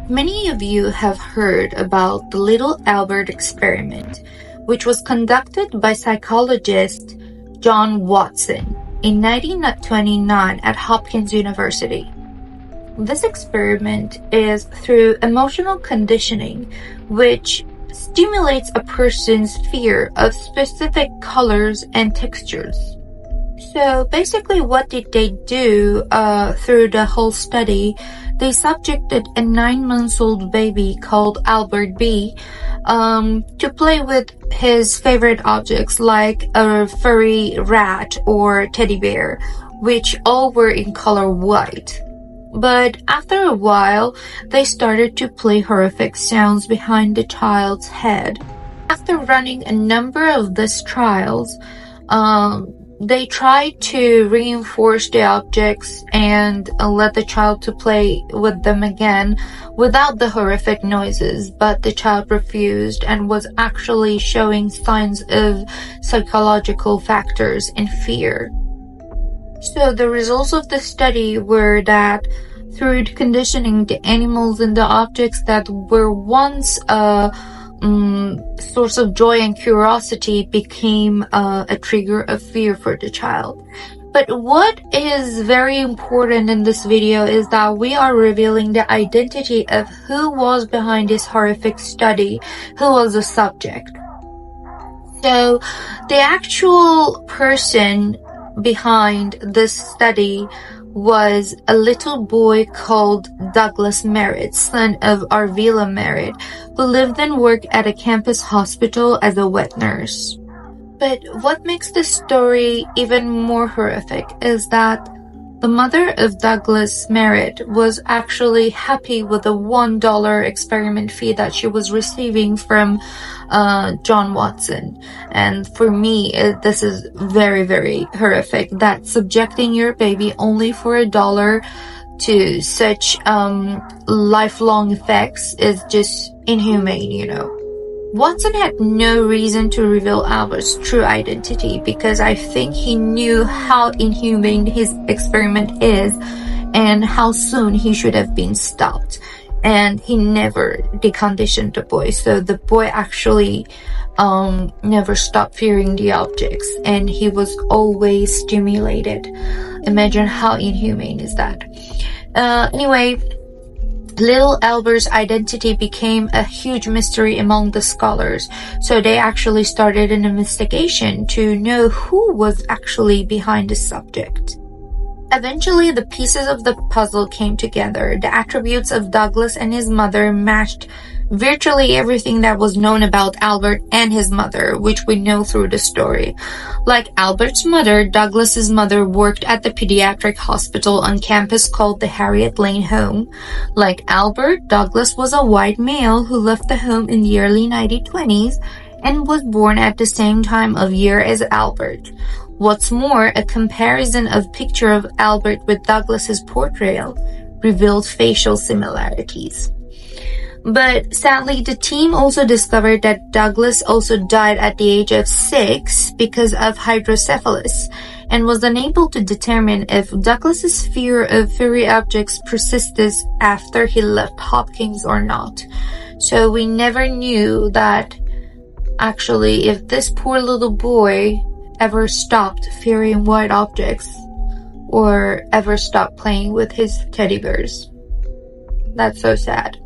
Many of you have heard about the Little Albert experiment, which was conducted by psychologist John Watson in 1929 at Hopkins University. This experiment is through emotional conditioning, which stimulates a person's fear of specific colors and textures. So basically what did they do through the whole study? They subjected a 9-month-old baby called Albert B to play with his favorite objects like a furry rat or teddy bear, which all were in color white. But after a while, they started to play horrific sounds behind the child's head. After running a number of these trials, they tried to reinforce the objects and let the child to play with them again without the horrific noises, but the child refused and was actually showing signs of psychological factors and fear. So the results of the study were that through conditioning, the animals and the objects that were once source of joy and curiosity became a trigger of fear for the child. But what is very important in this video is that we are revealing the identity of who was behind this horrific study, who was the subject. So the actual person behind this study was a little boy called Douglas Merritt, son of Arvilla Merritt, who lived and worked at a campus hospital as a wet nurse. But what makes this story even more horrific is that the mother of Douglas Merritt was actually happy with the $1 experiment fee that she was receiving from John Watson. And for me, this is very, very horrific that subjecting your baby only for $1 to such lifelong effects is just inhumane, you know. Watson had no reason to reveal Albert's true identity because I think he knew how inhumane his experiment is and how soon he should have been stopped. And he never deconditioned the boy, so the boy actually never stopped fearing the objects, and he was always stimulated. Imagine how inhumane is that. Anyway, Little Albert's identity became a huge mystery among the scholars, so they actually started an investigation to know who was actually behind the subject. Eventually, the pieces of the puzzle came together. The attributes of Douglas and his mother matched virtually everything that was known about Albert and his mother, which we know through the story. Like Albert's mother, Douglas's mother worked at the pediatric hospital on campus called the Harriet Lane Home. Like Albert, Douglas was a white male who left the home in the early 1920s and was born at the same time of year as Albert. What's more, a comparison of picture of Albert with Douglas's portrayal revealed facial similarities. But sadly, the team also discovered that Douglas also died at the age of 6 because of hydrocephalus and was unable to determine if Douglas's fear of furry objects persisted after he left Hopkins or not. So we never knew that actually if this poor little boy ever stopped fearing white objects or ever stopped playing with his teddy bears. That's so sad.